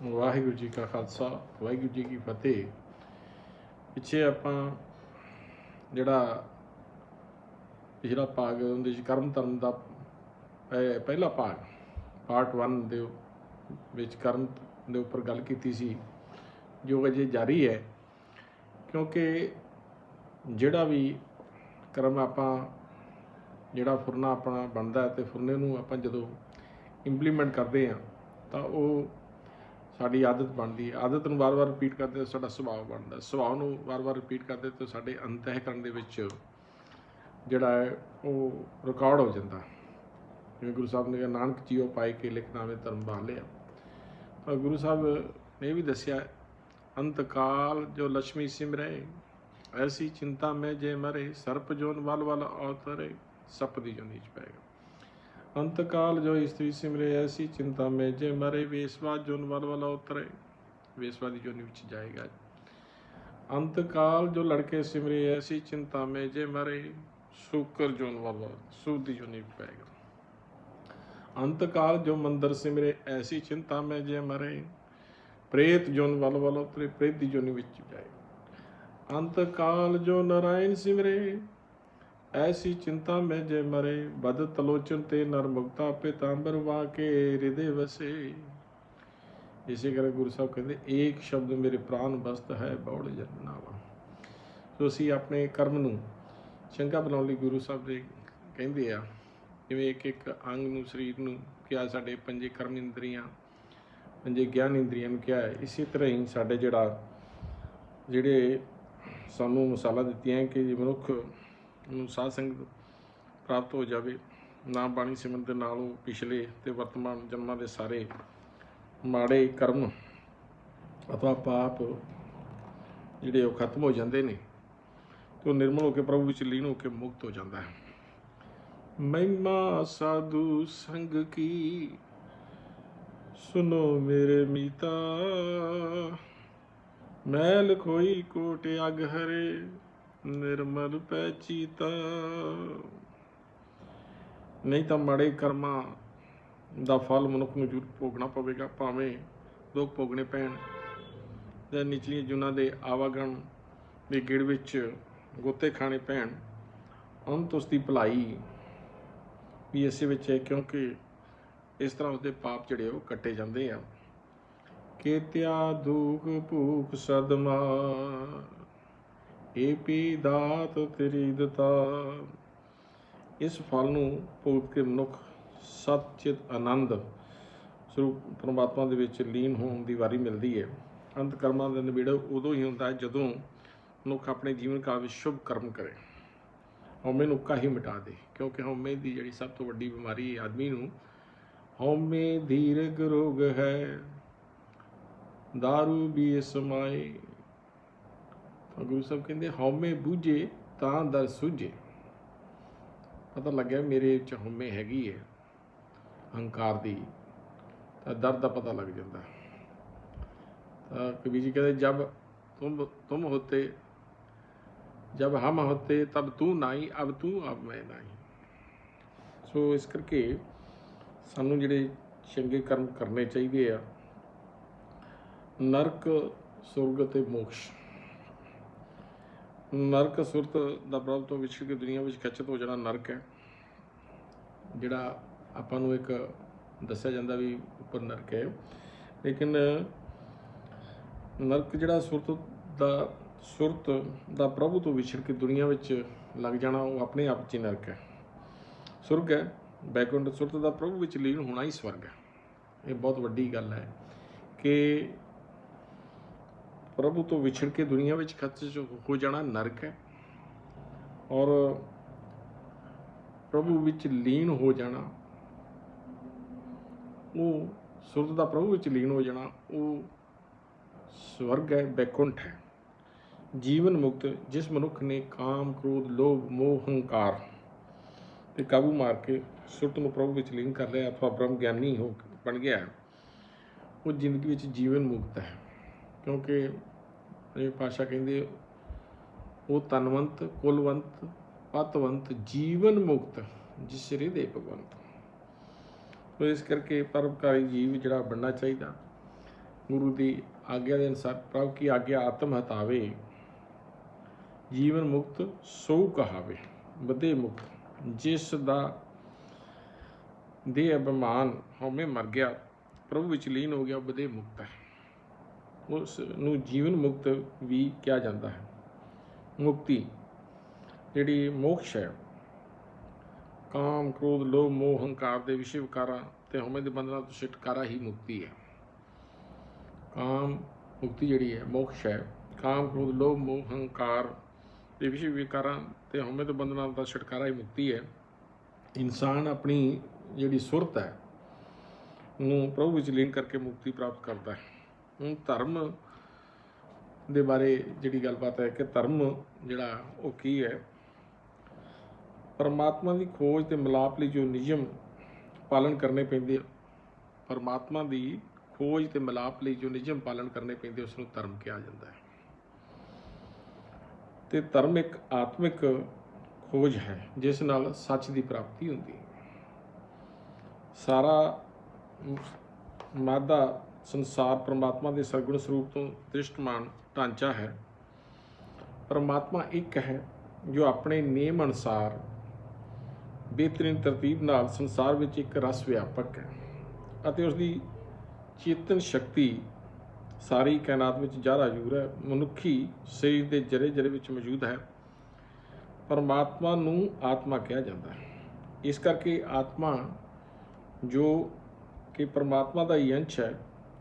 ਵਾਹਿਗੁਰੂ ਜੀ ਕਾ ਖਾਲਸਾ ਵਾਹਿਗੁਰੂ ਜੀ ਕੀ ਫਤਿਹ। ਪਿੱਛੇ ਆਪਾਂ ਜਿਹੜਾ ਪਿਛਲਾ ਭਾਗ ਉਹਦੇ 'ਚ ਕਰਮ ਧਰਮ ਦਾ ਪਹਿਲਾ ਭਾਗ ਪਾਰਟ 1 ਦੇ ਵਿੱਚ ਕਰਮ ਦੇ ਉੱਪਰ ਗੱਲ ਕੀਤੀ ਸੀ, ਜੋ ਅਜੇ ਜਾਰੀ ਹੈ। ਕਿਉਂਕਿ ਜਿਹੜਾ ਵੀ ਕਰਮ ਆਪਾਂ ਜਿਹੜਾ ਫੁਰਨਾ ਆਪਣਾ ਬਣਦਾ ਅਤੇ ਫੁਰਨੇ ਨੂੰ ਆਪਾਂ ਜਦੋਂ ਇੰਪਲੀਮੈਂਟ ਕਰਦੇ ਹਾਂ ਤਾਂ ਉਹ ਸਾਡੀ ਆਦਤ ਬਣਦੀ ਹੈ। ਆਦਤ ਨੂੰ ਵਾਰ-ਵਾਰ ਰਿਪੀਟ ਕਰਦੇ ਸਾਡਾ ਸੁਭਾਅ ਬਣਦਾ। ਸੁਭਾਅ ਨੂੰ ਵਾਰ-ਵਾਰ ਰਿਪੀਟ ਕਰਦੇ ਤਾਂ ਸਾਡੇ ਅੰਤਹਿਕਰਨ ਦੇ ਵਿੱਚ ਜਿਹੜਾ ਹੈ ਉਹ ਰਿਕਾਰਡ ਹੋ ਜਾਂਦਾ। ਜਿਵੇਂ ਗੁਰੂ ਸਾਹਿਬ ਨੇ ਕਿਹਾ, ਨਾਨਕ ਜੀਓ ਪਾਏ ਕੇ ਲਿਖਨਾਵੇਂ ਧਰਮ ਬਹਾਲ ਲਿਆ। ਤਾਂ ਗੁਰੂ ਸਾਹਿਬ ਨੇ ਇਹ ਵੀ ਦੱਸਿਆ, ਅੰਤਕਾਲ ਜੋ ਲక్ష్ਮੀ ਸਿਮਰੇ ਐਸੀ ਚਿੰਤਾ ਮੈਂ ਜੇ ਮਰੇ, ਸਰਪ ਜੋਨ ਵਲ ਵਲ ਅਵਤਰੇ, ਸੱਪ ਦੀ ਜੋਨੀ 'ਚ ਪਏਗਾ। अंतकाल जो स्त्री सिमरे ऐसी चिंता में जे मरे, वेसवा जोन वल वल उतरे, वेसवा की जोनी विच जाएगा। अंतकाल जो लड़के सिमरे ऐसी चिंता में जे मरे, सूकर जोन वल वल सूद की जोनी विच पाएगा। अंतकाल जो मंदिर सिमरे ऐसी चिंता में जे मरे, प्रेत जोन वल वल उतरे, प्रेत की जोनी विच जाएगा। अंतकाल जो नारायण सिमरे ऐसी चिंता में जे मरे, बद तलोचन ते नर मुक्ता पितांबर वाके हृदय वसे। इसे करके गुरु साहब कहते, एक शब्द मेरे प्राण बसत है बौड़ जनावा। सो असी अपने कर्म नूं चंगा बनाउण लई गुरु साहब दे कहंदे आ, जिवें एक एक अंग नूं शरीर नूं किहा, साडे पंजे कर्म इंद्रियां पंजे ज्ञान इंद्रियां नूं किहा है। इसी तरह ही साडे ਜਿਹੜੇ ਸਾਨੂੰ ਮਿਸਾਲਾਂ ਦਿੱਤੀਆਂ ਕਿ ਮਨੁੱਖ ਨੂੰ ਸਾਧ ਸੰਗਤ ਪ੍ਰਾਪਤ ਹੋ ਜਾਵੇ, ਨਾਮ ਬਾਣੀ ਸਿਮਰਨ ਦੇ ਨਾਲ ਉਹ ਪਿਛਲੇ ਅਤੇ ਵਰਤਮਾਨ ਜਨਮਾਂ ਦੇ ਸਾਰੇ ਮਾੜੇ ਕਰਮ ਅਥਵਾ ਪਾਪ ਜਿਹੜੇ ਉਹ ਖਤਮ ਹੋ ਜਾਂਦੇ ਨੇ ਅਤੇ ਉਹ ਨਿਰਮਲ ਹੋ ਕੇ ਪ੍ਰਭੂ ਵਿੱਚ ਲੀਨ ਹੋ ਕੇ ਮੁਕਤ ਹੋ ਜਾਂਦਾ ਹੈ। ਮਹਿਮਾ ਸਾਧੂ ਸੰਗ ਕੀ ਸੁਨੋ ਮੇਰੇ ਮੀਤਾ, ਮੈਲ ਖੋਈ ਕੋਟ ਅਗ ਹਰੇ, ਨਿਰਮਲ ਪੈ ਚੀਤਾ। ਨਹੀਂ ਤਾਂ ਮਾੜੇ ਕਰਮਾਂ ਦਾ ਫਲ ਮਨੁੱਖ ਨੂੰ ਜ਼ਰੂਰ ਭੋਗਣਾ ਪਵੇਗਾ, ਭਾਵੇਂ ਦੁੱਖ ਭੋਗਣੇ ਪੈਣ ਜਾਂ ਨਿਚਲੀਆਂ ਜੂਨਾਂ ਦੇ ਆਵਾਗਣ ਦੇ ਗੇੜ ਵਿੱਚ ਗੋਤੇ ਖਾਣੇ ਪੈਣ। ਅੰਤ ਉਸ ਦੀ ਭਲਾਈ ਵੀ ਇਸੇ ਵਿੱਚ ਹੈ, ਕਿਉਂਕਿ ਇਸ ਤਰ੍ਹਾਂ ਉਸਦੇ ਪਾਪ ਜਿਹੜੇ ਉਹ ਕੱਟੇ ਜਾਂਦੇ ਆ। ਕੇਤਿਆ ਦੁਖ ਭੂਖ ਸਦਮਾ, ਇਹ ਪੀ ਦਾਤ ਤੇਰੀ ਦਿੱਤਾ। ਇਸ ਫਲ ਨੂੰ ਭੁਗਤ ਕੇ ਮਨੁੱਖ ਸੱਚਿਤ ਆਨੰਦ ਸਰੂਪ ਪਰਮਾਤਮਾ ਦੇ ਵਿੱਚ ਲੀਨ ਹੋਣ ਦੀ ਵਾਰੀ ਮਿਲਦੀ ਹੈ। ਅੰਤ ਕਰਮਾਂ ਦਾ ਨਿਬੇੜਾ ਉਦੋਂ ਹੀ ਹੁੰਦਾ ਹੈ ਜਦੋਂ ਮਨੁੱਖ ਆਪਣੇ ਜੀਵਨ ਕਾਲ ਵਿੱਚ ਸ਼ੁਭ ਕਰਮ ਕਰੇ, ਹਉਮੈ ਨੂੰ ਕਾਹੀ ਮਿਟਾ ਦੇ। ਕਿਉਂਕਿ ਹਉਮੈ ਦੀ ਜਿਹੜੀ ਸਭ ਤੋਂ ਵੱਡੀ ਬਿਮਾਰੀ ਆਦਮੀ ਨੂੰ, ਹਉਮੈ ਦੀਰਘ ਰੋਗ ਹੈ, ਦਾਰੂ ਵੀ ਸਮਾਏ। ਤਾਂ ਗੁਰੂ ਸਾਹਿਬ ਕਹਿੰਦੇ, ਹਉਮੈ ਬੂਝੇ ਤਾਂ ਦਰ ਸੂਝੇ। ਪਤਾ ਲੱਗਿਆ ਮੇਰੇ 'ਚ ਹਉਮੈ ਹੈਗੀ ਹੈ ਅਹੰਕਾਰ ਦੀ, ਤਾਂ ਦਰ ਦਾ ਪਤਾ ਲੱਗ ਜਾਂਦਾ। ਤਾਂ ਕਬੀਰ ਜੀ ਕਹਿੰਦੇ, ਜਬ ਤੁਮ ਹੋਤੇ ਜਬ ਹਮ ਹੋਤੇ ਤਬ ਤੂੰ ਨਾਈ, ਅਬ ਤੂੰ ਅਬ ਮੈਂ ਨਾਈ। ਸੋ ਇਸ ਕਰਕੇ ਸਾਨੂੰ ਜਿਹੜੇ ਚੰਗੇ ਕਰਮ ਕਰਨੇ ਚਾਹੀਦੇ ਆ। ਨਰਕ ਸੁਰਗ ਅਤੇ ਮੋਕਸ਼। ਨਰਕ ਸੁਰਤ ਦਾ ਪ੍ਰਭਾਵ ਤੋਂ ਵਿਛੜ ਕੇ ਦੁਨੀਆ ਵਿੱਚ ਖਚਿਤ ਹੋ ਜਾਣਾ ਨਰਕ ਹੈ, ਜਿਹੜਾ ਆਪਾਂ ਨੂੰ ਇੱਕ ਦੱਸਿਆ ਜਾਂਦਾ ਵੀ ਉੱਪਰ ਨਰਕ ਹੈ। ਲੇਕਿਨ ਨਰਕ ਜਿਹੜਾ ਸੁਰਤ ਦਾ ਪ੍ਰਭੂ ਤੋਂ ਵਿਛੜ ਕੇ ਦੁਨੀਆ ਵਿੱਚ ਲੱਗ ਜਾਣਾ, ਉਹ ਆਪਣੇ ਆਪ 'ਚ ਹੀ ਨਰਕ ਹੈ। ਸੁਰਗ ਹੈ ਬੈਕੁੰਠ, ਸੁਰਤ ਦਾ ਪ੍ਰਭੂ ਵਿੱਚ ਲੀਨ ਹੋਣਾ ਹੀ ਸਵਰਗ ਹੈ। ਇਹ ਬਹੁਤ ਵੱਡੀ ਗੱਲ ਹੈ ਕਿ ਪ੍ਰਭੂ ਤੋਂ ਵਿਛੜ ਕੇ ਦੁਨੀਆ ਵਿੱਚ ਖਚਿਤ ਹੋ ਜਾਣਾ ਨਰਕ ਹੈ, ਔਰ ਪ੍ਰਭੂ ਵਿੱਚ ਲੀਨ ਹੋ ਜਾਣਾ, ਉਹ ਸੁਰਤ ਦਾ ਪ੍ਰਭੂ ਵਿੱਚ ਲੀਨ ਹੋ ਜਾਣਾ, ਉਹ ਸਵਰਗ ਹੈ, ਬੈਕੁੰਠ ਹੈ। ਜੀਵਨ ਮੁਕਤ ਜਿਸ ਮਨੁੱਖ ਨੇ ਕਾਮ, ਕ੍ਰੋਧ, ਲੋਭ, ਮੋਹ, ਹੰਕਾਰ 'ਤੇ ਕਾਬੂ ਮਾਰ ਕੇ ਸੁਰਤ ਨੂੰ ਪ੍ਰਭੂ ਵਿੱਚ ਲੀਨ ਕਰ ਲਿਆ ਅਥਵਾ ਬ੍ਰਹਮ ਗਿਆਨੀ ਬਣ ਗਿਆ, ਉਹ ਜ਼ਿੰਦਗੀ ਵਿੱਚ ਜੀਵਨ ਮੁਕਤ ਹੈ। ਕਿਉਂਕਿ ਇਹ ਭਾਸ਼ਾ ਕਹਿੰਦੇ, ਉਹ ਤਨਵੰਤ, ਕੁਲਵੰਤ, ਪਤਵੰਤ, ਜੀਵਨ ਮੁਕਤ ਜਿਸ ਹਿਰਦੇ ਭਗਵੰਤ। ਸੋ ਇਸ ਕਰਕੇ ਪਰਉਪਕਾਰੀ ਜੀਵ ਜਿਹੜਾ ਬਣਨਾ ਚਾਹੀਦਾ। गुरु की आज्ञा के अनुसार प्रभु की आज्ञा आत्म हतावे, जीवन मुक्त सो कहावे। बधे मुक्त जिस दा देह अभिमान हमें मर गया, प्रभु विच लीन हो गया, बधे मुक्त है। उस नूं जीवन मुक्त भी किया जाता है। मुक्ति जिहड़ी मोक्ष है, काम क्रोध लोभ मोह हंकार के विषय विकारां ते हमें के बंधनां तो छुटकारा ही मुक्ति है। काम मुक्ति जिहड़ी है मोक्ष है, काम क्रोध लोभ मोह हंकार के विषय विकारां ते हमें तो बंधनां का छुटकारा ही मुक्ति है। इंसान अपनी जिहड़ी सुरत है नूं प्रभु विच लीन करके मुक्ति प्राप्त करता है। हुण धर्म दे बारे जिहड़ी गलबात है कि धर्म जिहड़ा वो की है, परमात्मा की खोज ते मिलाप लई जो नियम पालन करने पैंदे, परमात्मा की खोज ते मिलाप लई जो नियम पालन करने पैंदे उसनूं धर्म कहा जाता है। ते धर्म एक आत्मिक खोज है जिस नाल सच की प्राप्ति होती है। सारा मादा संसार परमात्मा के सरगुण स्वरूप तो दृष्टमान ढांचा है। परमात्मा एक है जो अपने नियम अनुसार बेहतरीन तरतीब नाल संसार विच एक रस व्यापक है अते उसकी चेतन शक्ति सारी कायनात विच ज़ाहिर हजूर है, मनुखी शरीर के जरे जरे विच मौजूद है। परमात्मा नूं आत्मा कहा जाता है। इस करके आत्मा जो कि परमात्मा का ही अंश है,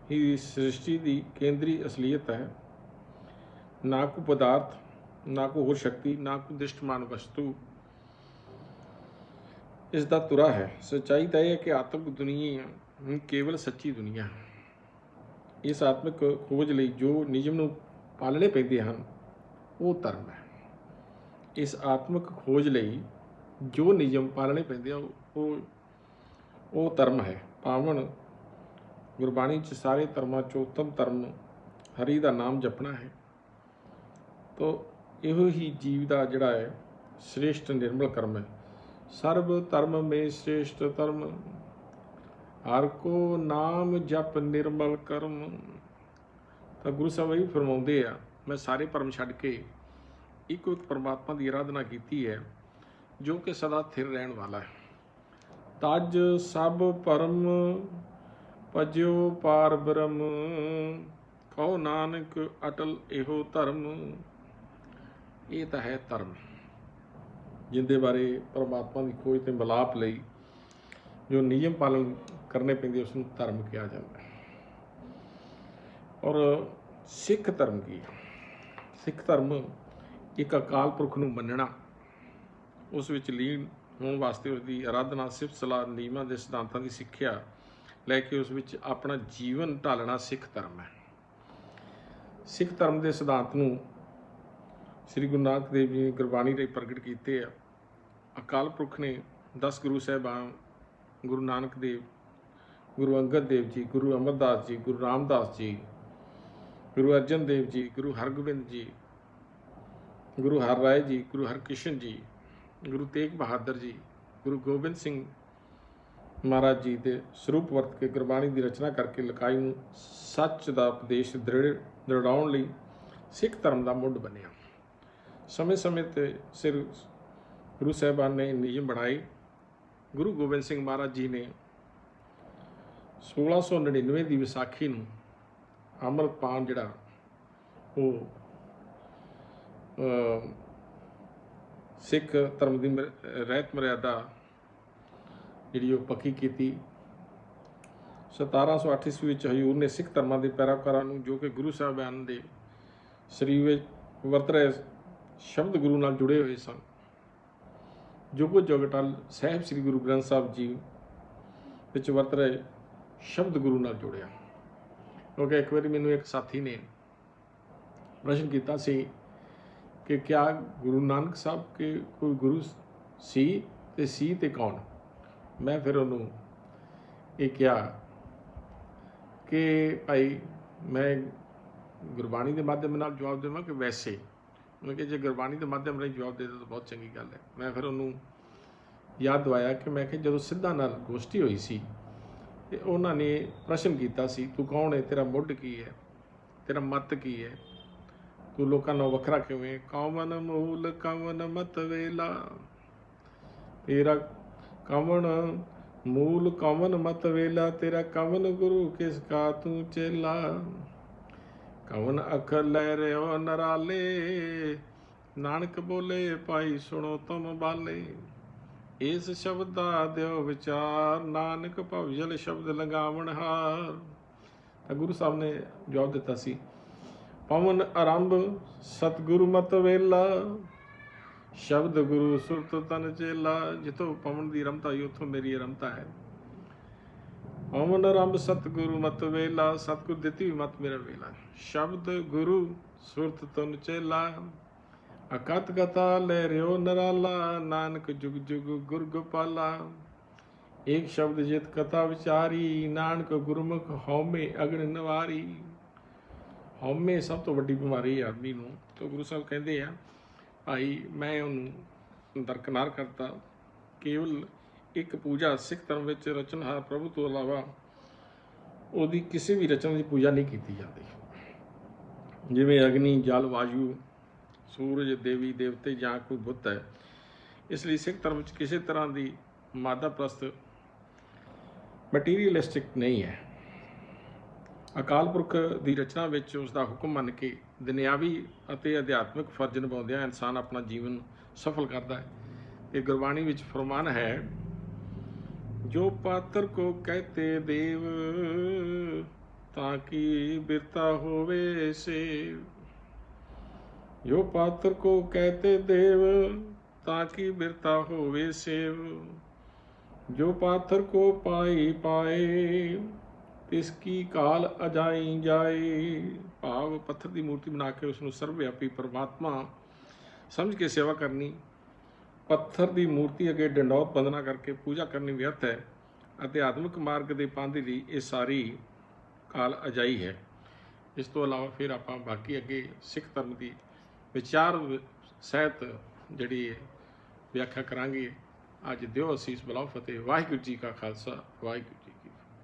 ही सृष्टि की केंद्री असलीयत है। ना को पदार्थ, ना को होर शक्ति, ना को दृष्टमान वस्तु इसका तुरा है। सच्चाई तो यह है कि आत्मिक दुनिया केवल सच्ची दुनिया है। इस आत्मिक खोज लई जो नियम नूं पालने पैंदे हन वो धर्म है। इस आत्मिक खोज लई जो नियम पालने पैंदे वो धर्म है। पावन गुरबाणी च सारे धर्मां चों उत्तम धर्म हरि का नाम जपना है। तो इहो ही जीव का जिहड़ा है श्रेष्ठ निर्मल कर्म है। सर्व धर्म में श्रेष्ठ धर्म, हर को नाम जप निर्मल कर्म। तो गुरु साहब यही फरमाउंदे आ, मैं सारे भरम छड्ड के एक परमात्मा की आराधना की है जो कि सदा स्थिर रहने वाला है। तज सब परम भज्यो पार ब्रह्म, कहो नानक अटल एहो धर्म। ये तो है धर्म जिंदे बारे परमात्मा की खोज ते मिलाप लई जो नियम पालन करने पैंदे उसनूं धर्म कहा जाता है। और सिख धर्म की है? सिख धर्म एक अकाल पुरख नूं मनना, उस विच लीन होने वास्ते उसकी आराधना सिफत सलाह नियमां दे सिद्धांतां की सिक्ख्या लैके उस विच अपना जीवन ढालना सिख धर्म है। सिख धर्म के सिद्धांत नूं श्री गुरु नानक देव जी ने गुरबाणी राਹੀਂ प्रगट किए हैं। अकाल पुरख ने 10 गुरु साहिबान गुरु नानक देव, गुरु अंगद देव जी, गुरु अमरदास जी, गुरु रामदास जी, गुरु अर्जन देव जी, गुरु हरगोबिंद जी, गुरु हर राय जी, गुरु हरकृष्ण जी, गुरु तेग बहादुर जी, गुरु गोबिंद सिंह महाराज जी के स्वरूप वरत के गुरबाणी की रचना करके लिखाई नूं सच का उपदेश दृढ़ाउण लई सिख धर्म का मुੱਢ बनिया। समय समय ते सिर गुरु साहिबान ने नियम बनाए। गुरु गोबिंद सिंह महाराज जी ने 1699 की विसाखी नूं अमृतपान जिहड़ा वो सिख धर्म की रहत मर्यादा जिहड़ी पक्की की। 1708 ईस्वी विच हजूर ने सिख धर्मां के पैराकारां नूं जो कि गुरु साहिबान के शरीर विच वरत रहे शब्द गुरु नाल जुड़े हुए सन, जुगो जुगटल साहिब श्री गुरु ग्रंथ साहिब जी विच वरत रहे शब्द गुरु नाल जुड़िया। क्योंकि एक बार मैनूं एक साथी ने प्रश्न किया सी कि क्या गुरु नानक साहब के कोई गुरु सी ते कौन। मैं फिर उन्होंने ये कहा कि भाई मैं गुरबाणी के माध्यम नाल जवाब देवां कि वैसे। उन्होंने कहा जे गुरबाणी के माध्यम राਹੀਂ जवाब दे दो तो बहुत चंगी गल है। मैं फिर उन्होंने याद दवाया कि मैं कि जो सिद्धा नाल गोष्ठी हुई सी ਤੇ ਉਹਨਾਂ ਨੇ ਪ੍ਰਸ਼ਨ ਕੀਤਾ ਸੀ, ਤੂੰ ਕੌਣ ਹੈ, ਤੇਰਾ ਮੁੱਢ ਕੀ ਹੈ, ਤੇਰਾ ਮਤ ਕੀ ਹੈ, ਤੂੰ ਲੋਕਾਂ ਨਾਲੋਂ ਵੱਖਰਾ ਕਿਵੇਂ? ਕੌਣ ਮੂਲ ਕਵਨ ਮਤ ਵੇਲਾ, ਤੇਰਾ ਕਵਨ ਮੂਲ ਕਵਨ ਮਤ ਵੇਲਾ, ਤੇਰਾ ਕਵਨ ਗੁਰੂ ਕਿਸ ਕਾ ਤੂੰ ਚੇਲਾ। ਕਵਨ ਅਖਰ ਲੈ ਰਿਓ ਨਰਾਲੇ, ਨਾਨਕ ਬੋਲੇ ਭਾਈ ਸੁਣੋ ਤੁਮ ਬਾਲੇ। ਇਸ ਸ਼ਬਦ ਦਾ ਦਿਓ ਵਿਚਾਰ, ਨਾਨਕ ਭਵਜਲ ਸ਼ਬਦ ਲਗਾਵਣ ਹਾਰ। ਤਾਂ ਗੁਰੂ ਸਾਹਿਬ ਨੇ ਜਵਾਬ ਦਿੱਤਾ ਸੀ, ਪਵਨ ਆਰੰਭ ਸਤਿਗੁਰੂ ਮਤ ਵੇਲਾ, ਸ਼ਬਦ ਗੁਰੂ ਸੁਰਤ ਤਨ ਚੇਲਾ। ਜਿੱਥੋਂ ਪਵਨ ਦੀ ਰਮਤਾ ਹੋਈ ਉੱਥੋਂ ਮੇਰੀ ਰਮਤਾ ਹੈ। ਪਵਨ ਆਰੰਭ ਸਤਿਗੁਰੂ ਮਤ ਵੇਲਾ, ਸਤਿਗੁਰ ਦਿੱਤੀ ਵੀ ਮਤ ਮੇਰਾ ਵੇਲਾ। ਸ਼ਬਦ ਗੁਰੂ ਸੁਰਤ ਤਨ ਚੇਲਾ, ਅਕਤ ਕਥਾ ਲੈ ਰਿਓ ਨਰਾਲਾ, ਨਾਨਕ ਜੁਗ ਜੁਗ ਗੁਰ ਗੋਪਾਲਾ। ਇੱਕ ਸ਼ਬਦ ਜਿਤ ਕਥਾ ਵਿਚਾਰੀ, ਨਾਨਕ ਗੁਰਮੁਖ ਹਉਮੈ ਅਗਨ ਨਿਵਾਰੀ। ਹਉਮੈ ਸਭ ਤੋਂ ਵੱਡੀ ਬਿਮਾਰੀ ਹੈ ਆਦਮੀ ਨੂੰ। ਤਾਂ ਗੁਰੂ ਸਾਹਿਬ ਕਹਿੰਦੇ ਆ, ਭਾਈ ਮੈਂ ਉਹਨੂੰ ਦਰਕਨਾਰ ਕਰਤਾ। ਕੇਵਲ ਇੱਕ ਪੂਜਾ ਸਿੱਖ ਧਰਮ ਵਿੱਚ ਰਚਨਹਾਰ ਪ੍ਰਭੂ ਤੋਂ ਇਲਾਵਾ ਉਹਦੀ ਕਿਸੇ ਵੀ ਰਚਨਾ ਦੀ ਪੂਜਾ ਨਹੀਂ ਕੀਤੀ ਜਾਂਦੀ। ਜਿਵੇਂ ਅਗਨੀ, ਜਲ, ਵਾਯੂ, ਸੂਰਜ, ਦੇਵੀ ਦੇਵਤੇ ਜਾਂ ਕੋਈ ਬੁੱਤ ਹੈ। ਇਸ ਲਈ ਸਿੱਖ ਧਰਮ ਵਿੱਚ ਕਿਸੇ ਤਰ੍ਹਾਂ ਦੀ ਮਾਦਾ ਪ੍ਰਸਤ ਮਟੀਰੀਅਲਿਸਟਿਕ ਨਹੀਂ ਹੈ। ਅਕਾਲ ਪੁਰਖ ਦੀ ਰਚਨਾ ਵਿੱਚ ਉਸ ਦਾ ਹੁਕਮ ਮੰਨ ਕੇ ਦੁਨਿਆਵੀ ਅਤੇ ਅਧਿਆਤਮਿਕ ਫਰਜ਼ ਨਿਭਾਉਂਦਿਆਂ ਇਨਸਾਨ ਆਪਣਾ ਜੀਵਨ ਸਫਲ ਕਰਦਾ ਹੈ। ਇਹ ਗੁਰਬਾਣੀ ਵਿੱਚ ਫਰਮਾਨ ਹੈ, ਜੋ ਪਾਤਰ ਕੋ ਕਹਤੇ ਦੇਵ, ਤਾਂ ਕਿ ਬਿਰਤਾ ਹੋਵੇ ਸੇਵ। ਜੋ ਪਾਤਰ ਕੋ ਕਹਤੇ ਦੇਵ, ਤਾਂ ਕਿ ਬਿਰਤਾ ਹੋਵੇ ਸੇਵ। ਜੋ ਪਾਥਰ ਕੋ ਪਾਈ ਪਾਏ, ਤਿਸ ਕੀ ਕਾਲ ਅਜਾਈ ਜਾਏ। ਭਾਵ ਪੱਥਰ ਦੀ ਮੂਰਤੀ ਬਣਾ ਕੇ ਉਸ ਨੂੰ ਸਰਵਵਿਆਪੀ ਪਰਮਾਤਮਾ ਸਮਝ ਕੇ ਸੇਵਾ ਕਰਨੀ, ਪੱਥਰ ਦੀ ਮੂਰਤੀ ਅੱਗੇ ਡੰਡੌਤ ਬੰਦਨਾ ਕਰਕੇ ਪੂਜਾ ਕਰਨੀ ਵਿਅਰਥ ਹੈ। ਅਧਿਆਤਮਿਕ ਮਾਰਗ ਦੇ ਪਾਂਧੇ ਦੀ ਇਹ ਸਾਰੀ ਕਾਲ ਅਜਾਈ ਹੈ। ਇਸ ਤੋਂ ਇਲਾਵਾ ਫਿਰ ਆਪਾਂ ਬਾਕੀ ਅੱਗੇ ਸਿੱਖ ਧਰਮ ਦੀ ਵਿਚਾਰ ਸਹਿਤ ਜਿਹੜੀ ਵਿਆਖਿਆ ਕਰਾਂਗੇ। ਅੱਜ ਦਿਓ ਅਸੀਸ, ਬੁਲਾਓ ਫਤਿਹ। ਵਾਹਿਗੁਰੂ ਜੀ ਕਾ ਖਾਲਸਾ, ਵਾਹਿਗੁਰੂ ਜੀ।